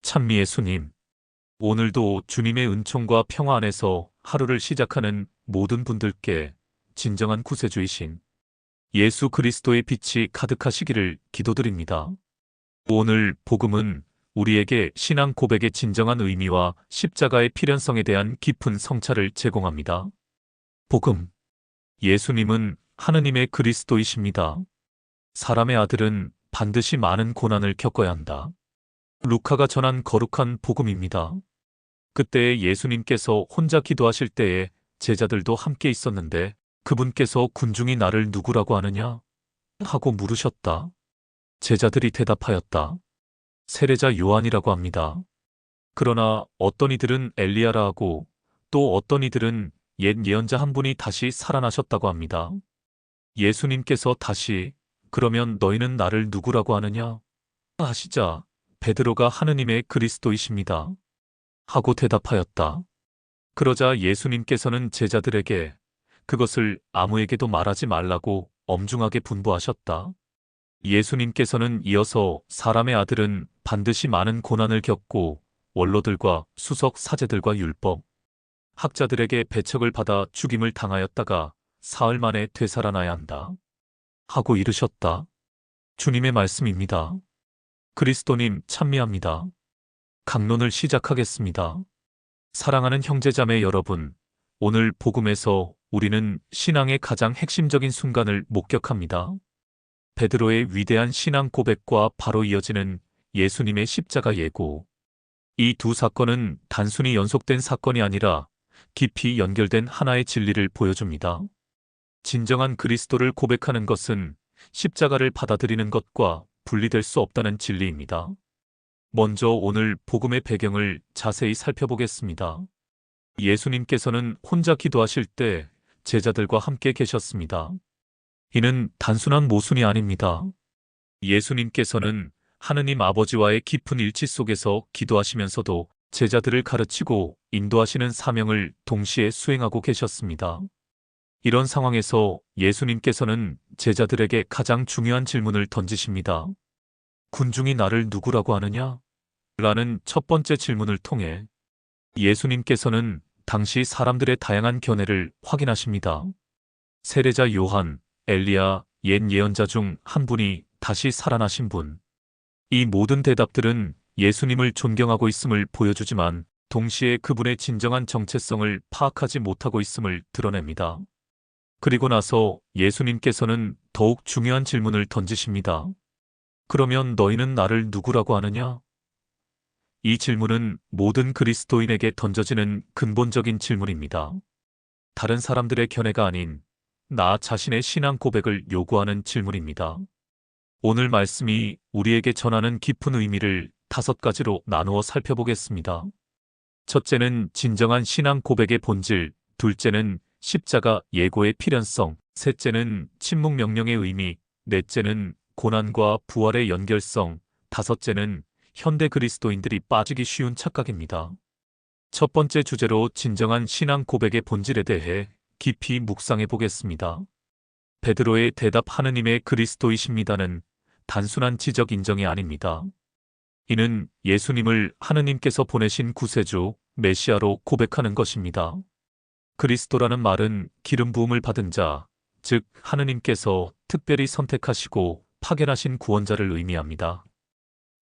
찬미 예수님, 오늘도 주님의 은총과 평화 안에서 하루를 시작하는 모든 분들께 진정한 구세주이신 예수 그리스도의 빛이 가득하시기를 기도드립니다. 오늘 복음은 우리에게 신앙 고백의 진정한 의미와 십자가의 필연성에 대한 깊은 성찰을 제공합니다. 복음. 예수님은 하느님의 그리스도이십니다. 사람의 아들은 반드시 많은 고난을 겪어야 한다. 루카가 전한 거룩한 복음입니다. 그때 예수님께서 혼자 기도하실 때에 제자들도 함께 있었는데 그분께서 군중이 나를 누구라고 하느냐? 하고 물으셨다. 제자들이 대답하였다. 세례자 요한이라고 합니다. 그러나 어떤 이들은 엘리야라 하고 또 어떤 이들은 옛 예언자 한 분이 다시 살아나셨다고 합니다. 예수님께서 다시 그러면 너희는 나를 누구라고 하느냐? 하시자 베드로가 하느님의 그리스도이십니다. 하고 대답하였다. 그러자 예수님께서는 제자들에게 그것을 아무에게도 말하지 말라고 엄중하게 분부하셨다. 예수님께서는 이어서 사람의 아들은 반드시 많은 고난을 겪고 원로들과 수석 사제들과 율법 학자들에게 배척을 받아 죽임을 당하였다가 사흘 만에 되살아나야 한다. 하고 이르셨다. 주님의 말씀입니다. 그리스도님 찬미합니다. 강론을 시작하겠습니다. 사랑하는 형제자매 여러분, 오늘 복음에서 우리는 신앙의 가장 핵심적인 순간을 목격합니다. 베드로의 위대한 신앙 고백과 바로 이어지는 예수님의 십자가 예고. 이 두 사건은 단순히 연속된 사건이 아니라 깊이 연결된 하나의 진리를 보여줍니다. 진정한 그리스도를 고백하는 것은 십자가를 받아들이는 것과 분리될 수 없다는 진리입니다. 먼저 오늘 복음의 배경을 자세히 살펴보겠습니다. 예수님께서는 혼자 기도하실 때 제자들과 함께 계셨습니다. 이는 단순한 모순이 아닙니다. 예수님께서는 하느님 아버지와의 깊은 일치 속에서 기도하시면서도 제자들을 가르치고 인도하시는 사명을 동시에 수행하고 계셨습니다. 이런 상황에서 예수님께서는 제자들에게 가장 중요한 질문을 던지십니다. 군중이 나를 누구라고 하느냐? 라는 첫 번째 질문을 통해 예수님께서는 당시 사람들의 다양한 견해를 확인하십니다. 세례자 요한, 엘리야, 옛 예언자 중 한 분이 다시 살아나신 분. 이 모든 대답들은 예수님을 존경하고 있음을 보여주지만 동시에 그분의 진정한 정체성을 파악하지 못하고 있음을 드러냅니다. 그리고 나서 예수님께서는 더욱 중요한 질문을 던지십니다. 그러면 너희는 나를 누구라고 하느냐? 이 질문은 모든 그리스도인에게 던져지는 근본적인 질문입니다. 다른 사람들의 견해가 아닌 나 자신의 신앙 고백을 요구하는 질문입니다. 오늘 말씀이 우리에게 전하는 깊은 의미를 5가지로 나누어 살펴보겠습니다. 첫째는 진정한 신앙 고백의 본질, 둘째는 십자가 예고의 필연성, 셋째는 침묵 명령의 의미, 넷째는 고난과 부활의 연결성, 다섯째는 현대 그리스도인들이 빠지기 쉬운 착각입니다. 첫 번째 주제로 진정한 신앙 고백의 본질에 대해 깊이 묵상해 보겠습니다. 베드로의 대답 하느님의 그리스도이십니다는 단순한 지적 인정이 아닙니다. 이는 예수님을 하느님께서 보내신 구세주, 메시아로 고백하는 것입니다. 그리스도라는 말은 기름 부음을 받은 자, 즉 하느님께서 특별히 선택하시고 파견하신 구원자를 의미합니다.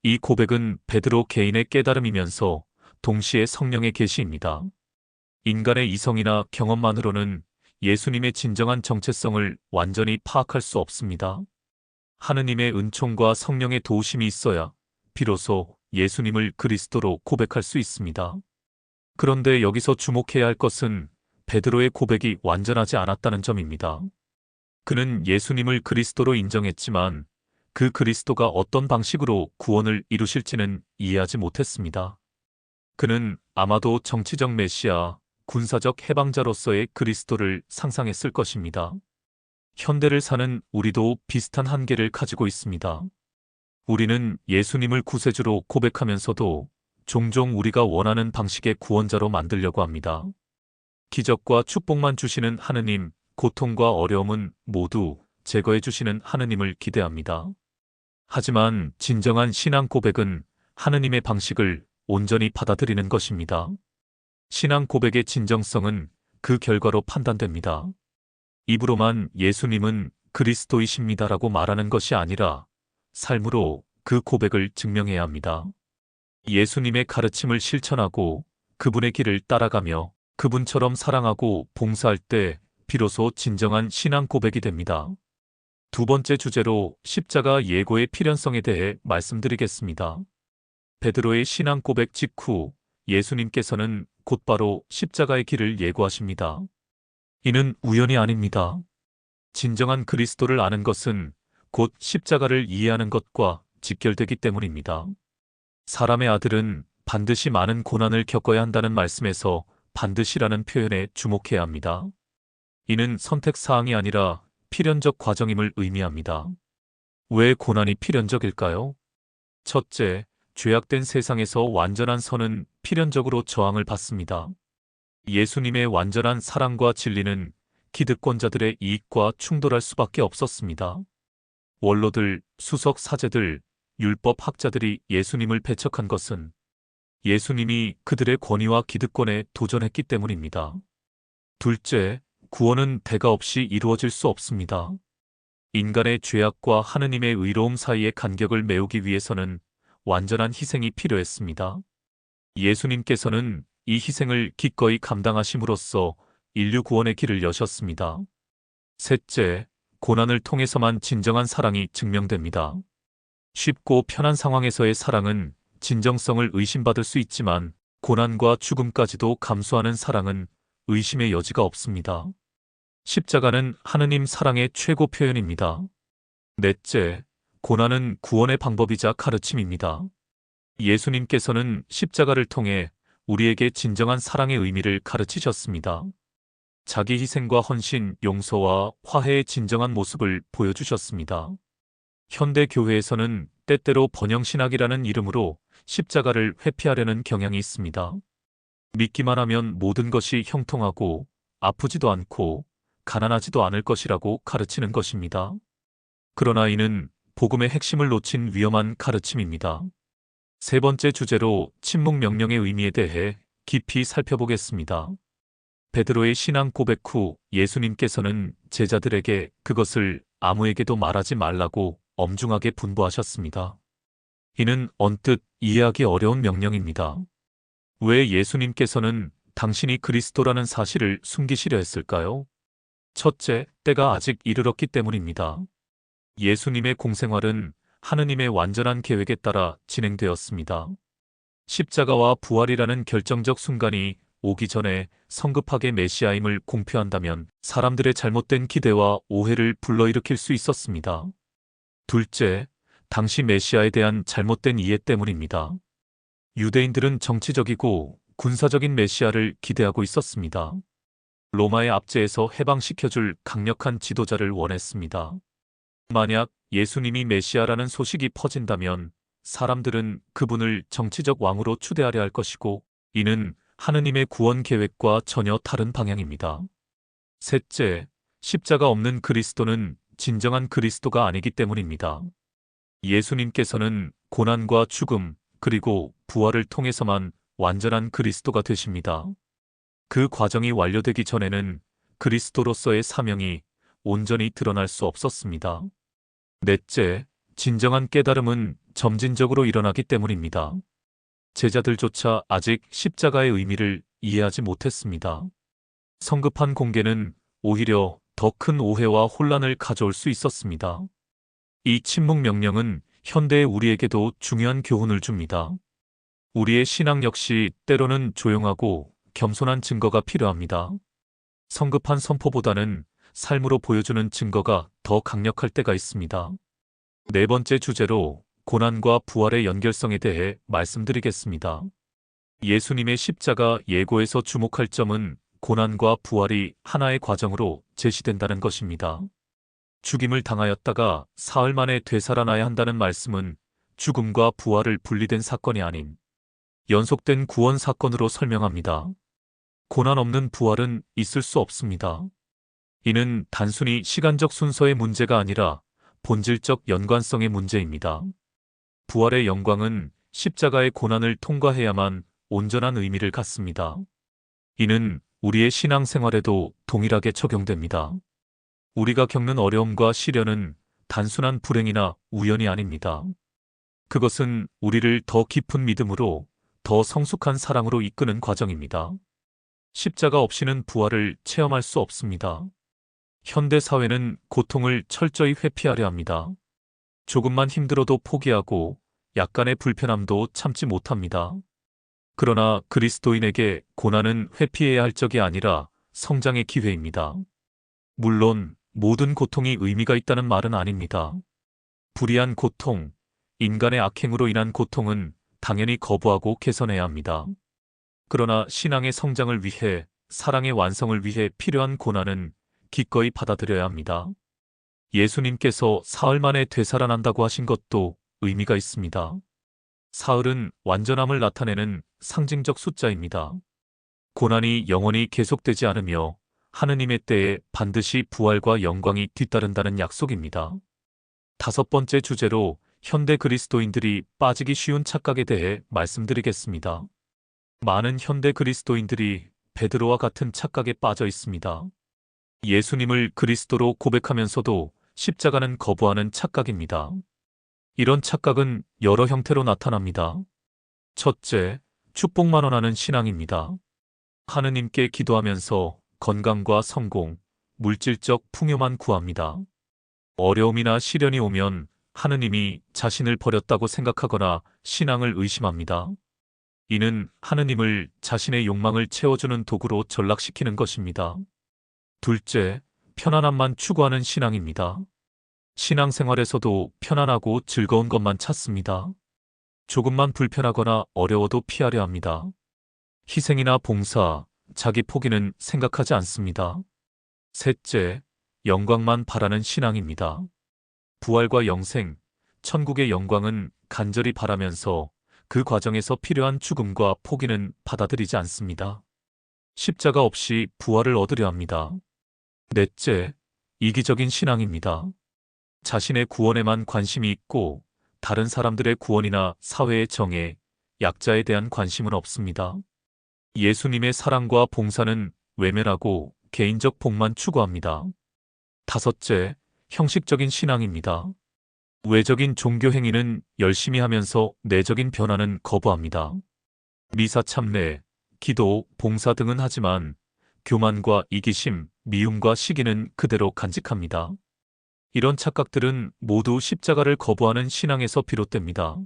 이 고백은 베드로 개인의 깨달음이면서 동시에 성령의 계시입니다. 인간의 이성이나 경험만으로는 예수님의 진정한 정체성을 완전히 파악할 수 없습니다. 하느님의 은총과 성령의 도우심이 있어야 비로소 예수님을 그리스도로 고백할 수 있습니다. 그런데 여기서 주목해야 할 것은 베드로의 고백이 완전하지 않았다는 점입니다. 그는 예수님을 그리스도로 인정했지만 그 그리스도가 어떤 방식으로 구원을 이루실지는 이해하지 못했습니다. 그는 아마도 정치적 메시아, 군사적 해방자로서의 그리스도를 상상했을 것입니다. 현대를 사는 우리도 비슷한 한계를 가지고 있습니다. 우리는 예수님을 구세주로 고백하면서도 종종 우리가 원하는 방식의 구원자로 만들려고 합니다. 기적과 축복만 주시는 하느님, 고통과 어려움은 모두 제거해 주시는 하느님을 기대합니다. 하지만 진정한 신앙 고백은 하느님의 방식을 온전히 받아들이는 것입니다. 신앙 고백의 진정성은 그 결과로 판단됩니다. 입으로만 예수님은 그리스도이십니다라고 말하는 것이 아니라 삶으로 그 고백을 증명해야 합니다. 예수님의 가르침을 실천하고 그분의 길을 따라가며 그분처럼 사랑하고 봉사할 때 비로소 진정한 신앙 고백이 됩니다. 두 번째 주제로 십자가 예고의 필연성에 대해 말씀드리겠습니다. 베드로의 신앙 고백 직후 예수님께서는 곧바로 십자가의 길을 예고하십니다. 이는 우연이 아닙니다. 진정한 그리스도를 아는 것은 곧 십자가를 이해하는 것과 직결되기 때문입니다. 사람의 아들은 반드시 많은 고난을 겪어야 한다는 말씀에서 반드시라는 표현에 주목해야 합니다. 이는 선택사항이 아니라 필연적 과정임을 의미합니다. 왜 고난이 필연적일까요? 첫째, 죄악된 세상에서 완전한 선은 필연적으로 저항을 받습니다. 예수님의 완전한 사랑과 진리는 기득권자들의 이익과 충돌할 수밖에 없었습니다. 원로들, 수석 사제들, 율법 학자들이 예수님을 배척한 것은 예수님이 그들의 권위와 기득권에 도전했기 때문입니다. 둘째, 구원은 대가 없이 이루어질 수 없습니다. 인간의 죄악과 하느님의 의로움 사이의 간격을 메우기 위해서는 완전한 희생이 필요했습니다. 예수님께서는 이 희생을 기꺼이 감당하심으로써 인류 구원의 길을 여셨습니다. 셋째, 고난을 통해서만 진정한 사랑이 증명됩니다. 쉽고 편한 상황에서의 사랑은 진정성을 의심받을 수 있지만 고난과 죽음까지도 감수하는 사랑은 의심의 여지가 없습니다. 십자가는 하느님 사랑의 최고 표현입니다. 넷째, 고난은 구원의 방법이자 가르침입니다. 예수님께서는 십자가를 통해 우리에게 진정한 사랑의 의미를 가르치셨습니다. 자기 희생과 헌신, 용서와 화해의 진정한 모습을 보여주셨습니다. 현대 교회에서는 때때로 번영신학이라는 이름으로 십자가를 회피하려는 경향이 있습니다. 믿기만 하면 모든 것이 형통하고 아프지도 않고 가난하지도 않을 것이라고 가르치는 것입니다. 그러나 이는 복음의 핵심을 놓친 위험한 가르침입니다. 세 번째 주제로 침묵 명령의 의미에 대해 깊이 살펴보겠습니다. 베드로의 신앙 고백 후 예수님께서는 제자들에게 그것을 아무에게도 말하지 말라고 엄중하게 분부하셨습니다. 이는 언뜻 이해하기 어려운 명령입니다. 왜 예수님께서는 당신이 그리스도라는 사실을 숨기시려 했을까요? 첫째, 때가 아직 이르렀기 때문입니다. 예수님의 공생활은 하느님의 완전한 계획에 따라 진행되었습니다. 십자가와 부활이라는 결정적 순간이 오기 전에 성급하게 메시아임을 공표한다면 사람들의 잘못된 기대와 오해를 불러일으킬 수 있었습니다. 둘째, 당시 메시아에 대한 잘못된 이해 때문입니다. 유대인들은 정치적이고 군사적인 메시아를 기대하고 있었습니다. 로마의 압제에서 해방시켜줄 강력한 지도자를 원했습니다. 만약 예수님이 메시아라는 소식이 퍼진다면 사람들은 그분을 정치적 왕으로 추대하려 할 것이고 이는 하느님의 구원 계획과 전혀 다른 방향입니다. 셋째, 십자가 없는 그리스도는 진정한 그리스도가 아니기 때문입니다. 예수님께서는 고난과 죽음 그리고 부활을 통해서만 완전한 그리스도가 되십니다. 그 과정이 완료되기 전에는 그리스도로서의 사명이 온전히 드러날 수 없었습니다. 넷째, 진정한 깨달음은 점진적으로 일어나기 때문입니다. 제자들조차 아직 십자가의 의미를 이해하지 못했습니다. 성급한 공개는 오히려 더 큰 오해와 혼란을 가져올 수 있었습니다. 이 침묵 명령은 현대의 우리에게도 중요한 교훈을 줍니다. 우리의 신앙 역시 때로는 조용하고 겸손한 증거가 필요합니다. 성급한 선포보다는 삶으로 보여주는 증거가 더 강력할 때가 있습니다. 네 번째 주제로 고난과 부활의 연결성에 대해 말씀드리겠습니다. 예수님의 십자가 예고에서 주목할 점은 고난과 부활이 하나의 과정으로 제시된다는 것입니다. 죽임을 당하였다가 사흘 만에 되살아나야 한다는 말씀은 죽음과 부활을 분리된 사건이 아닌 연속된 구원 사건으로 설명합니다. 고난 없는 부활은 있을 수 없습니다. 이는 단순히 시간적 순서의 문제가 아니라 본질적 연관성의 문제입니다. 부활의 영광은 십자가의 고난을 통과해야만 온전한 의미를 갖습니다. 이는 우리의 신앙생활에도 동일하게 적용됩니다. 우리가 겪는 어려움과 시련은 단순한 불행이나 우연이 아닙니다. 그것은 우리를 더 깊은 믿음으로, 더 성숙한 사랑으로 이끄는 과정입니다. 십자가 없이는 부활을 체험할 수 없습니다. 현대 사회는 고통을 철저히 회피하려 합니다. 조금만 힘들어도 포기하고 약간의 불편함도 참지 못합니다. 그러나 그리스도인에게 고난은 회피해야 할 적이 아니라 성장의 기회입니다. 물론 모든 고통이 의미가 있다는 말은 아닙니다. 불의한 고통, 인간의 악행으로 인한 고통은 당연히 거부하고 개선해야 합니다. 그러나 신앙의 성장을 위해, 사랑의 완성을 위해 필요한 고난은 기꺼이 받아들여야 합니다. 예수님께서 사흘 만에 되살아난다고 하신 것도 의미가 있습니다. 사흘은 완전함을 나타내는 상징적 숫자입니다. 고난이 영원히 계속되지 않으며 하느님의 때에 반드시 부활과 영광이 뒤따른다는 약속입니다. 다섯 번째 주제로 현대 그리스도인들이 빠지기 쉬운 착각에 대해 말씀드리겠습니다. 많은 현대 그리스도인들이 베드로와 같은 착각에 빠져 있습니다. 예수님을 그리스도로 고백하면서도 십자가는 거부하는 착각입니다. 이런 착각은 여러 형태로 나타납니다. 첫째, 축복만 원하는 신앙입니다. 하느님께 기도하면서 건강과 성공, 물질적 풍요만 구합니다. 어려움이나 시련이 오면 하느님이 자신을 버렸다고 생각하거나 신앙을 의심합니다. 이는 하느님을 자신의 욕망을 채워주는 도구로 전락시키는 것입니다. 둘째, 편안함만 추구하는 신앙입니다. 신앙생활에서도 편안하고 즐거운 것만 찾습니다. 조금만 불편하거나 어려워도 피하려 합니다. 희생이나 봉사, 자기 포기는 생각하지 않습니다. 셋째, 영광만 바라는 신앙입니다. 부활과 영생, 천국의 영광은 간절히 바라면서 그 과정에서 필요한 죽음과 포기는 받아들이지 않습니다. 십자가 없이 부활을 얻으려 합니다. 넷째, 이기적인 신앙입니다. 자신의 구원에만 관심이 있고 다른 사람들의 구원이나 사회의 정에, 약자에 대한 관심은 없습니다. 예수님의 사랑과 봉사는 외면하고 개인적 복만 추구합니다. 다섯째, 형식적인 신앙입니다. 외적인 종교 행위는 열심히 하면서 내적인 변화는 거부합니다. 미사 참례, 기도, 봉사 등은 하지만 교만과 이기심, 미움과 시기는 그대로 간직합니다. 이런 착각들은 모두 십자가를 거부하는 신앙에서 비롯됩니다.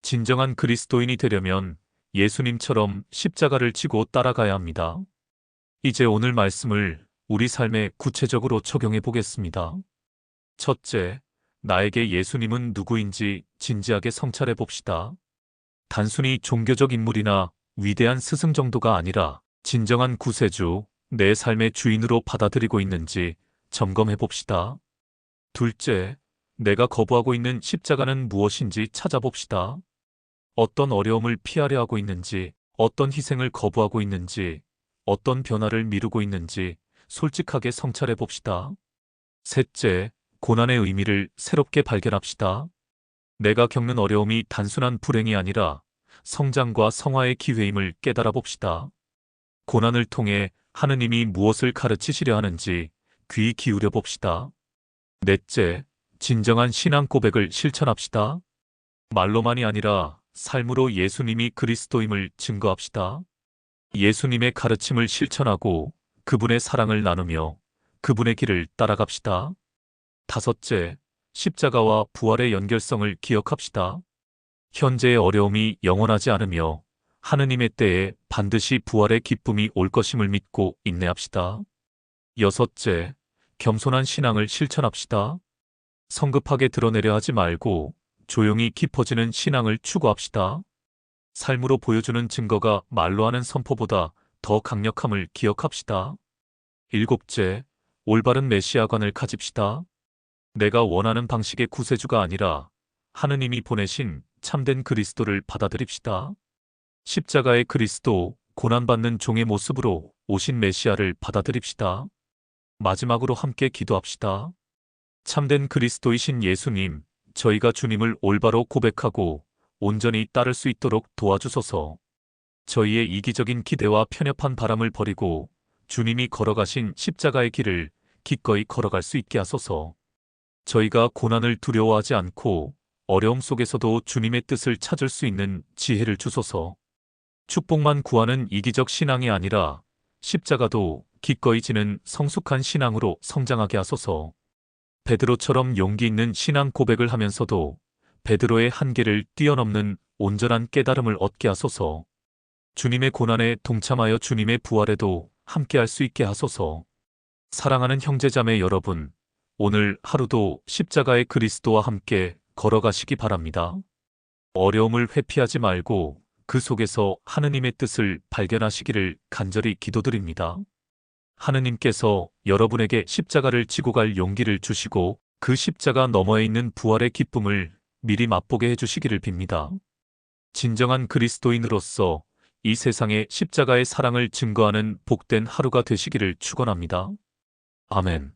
진정한 그리스도인이 되려면 예수님처럼 십자가를 지고 따라가야 합니다. 이제 오늘 말씀을 우리 삶에 구체적으로 적용해 보겠습니다. 첫째, 나에게 예수님은 누구인지 진지하게 성찰해 봅시다. 단순히 종교적 인물이나 위대한 스승 정도가 아니라 진정한 구세주, 내 삶의 주인으로 받아들이고 있는지 점검해 봅시다. 둘째, 내가 거부하고 있는 십자가는 무엇인지 찾아봅시다. 어떤 어려움을 피하려 하고 있는지, 어떤 희생을 거부하고 있는지, 어떤 변화를 미루고 있는지 솔직하게 성찰해 봅시다. 셋째, 고난의 의미를 새롭게 발견합시다. 내가 겪는 어려움이 단순한 불행이 아니라 성장과 성화의 기회임을 깨달아 봅시다. 고난을 통해 하느님이 무엇을 가르치시려 하는지 귀 기울여 봅시다. 넷째, 진정한 신앙 고백을 실천합시다. 말로만이 아니라 삶으로 예수님이 그리스도임을 증거합시다. 예수님의 가르침을 실천하고 그분의 사랑을 나누며 그분의 길을 따라갑시다. 다섯째, 십자가와 부활의 연결성을 기억합시다. 현재의 어려움이 영원하지 않으며 하느님의 때에 반드시 부활의 기쁨이 올 것임을 믿고 인내합시다. 여섯째, 겸손한 신앙을 실천합시다. 성급하게 드러내려 하지 말고 조용히 깊어지는 신앙을 추구합시다. 삶으로 보여주는 증거가 말로 하는 선포보다 더 강력함을 기억합시다. 일곱째, 올바른 메시아관을 가집시다. 내가 원하는 방식의 구세주가 아니라 하느님이 보내신 참된 그리스도를 받아들입시다. 십자가의 그리스도, 고난받는 종의 모습으로 오신 메시아를 받아들입시다. 마지막으로 함께 기도합시다. 참된 그리스도이신 예수님, 저희가 주님을 올바로 고백하고 온전히 따를 수 있도록 도와주소서. 저희의 이기적인 기대와 편협한 바람을 버리고 주님이 걸어가신 십자가의 길을 기꺼이 걸어갈 수 있게 하소서. 저희가 고난을 두려워하지 않고 어려움 속에서도 주님의 뜻을 찾을 수 있는 지혜를 주소서. 축복만 구하는 이기적 신앙이 아니라 십자가도 기꺼이 지는 성숙한 신앙으로 성장하게 하소서. 베드로처럼 용기 있는 신앙 고백을 하면서도 베드로의 한계를 뛰어넘는 온전한 깨달음을 얻게 하소서. 주님의 고난에 동참하여 주님의 부활에도 함께할 수 있게 하소서. 사랑하는 형제자매 여러분, 오늘 하루도 십자가의 그리스도와 함께 걸어가시기 바랍니다. 어려움을 회피하지 말고 그 속에서 하느님의 뜻을 발견하시기를 간절히 기도드립니다. 하느님께서 여러분에게 십자가를 지고 갈 용기를 주시고 그 십자가 너머에 있는 부활의 기쁨을 미리 맛보게 해주시기를 빕니다. 진정한 그리스도인으로서 이 세상에 십자가의 사랑을 증거하는 복된 하루가 되시기를 축원합니다. 아멘.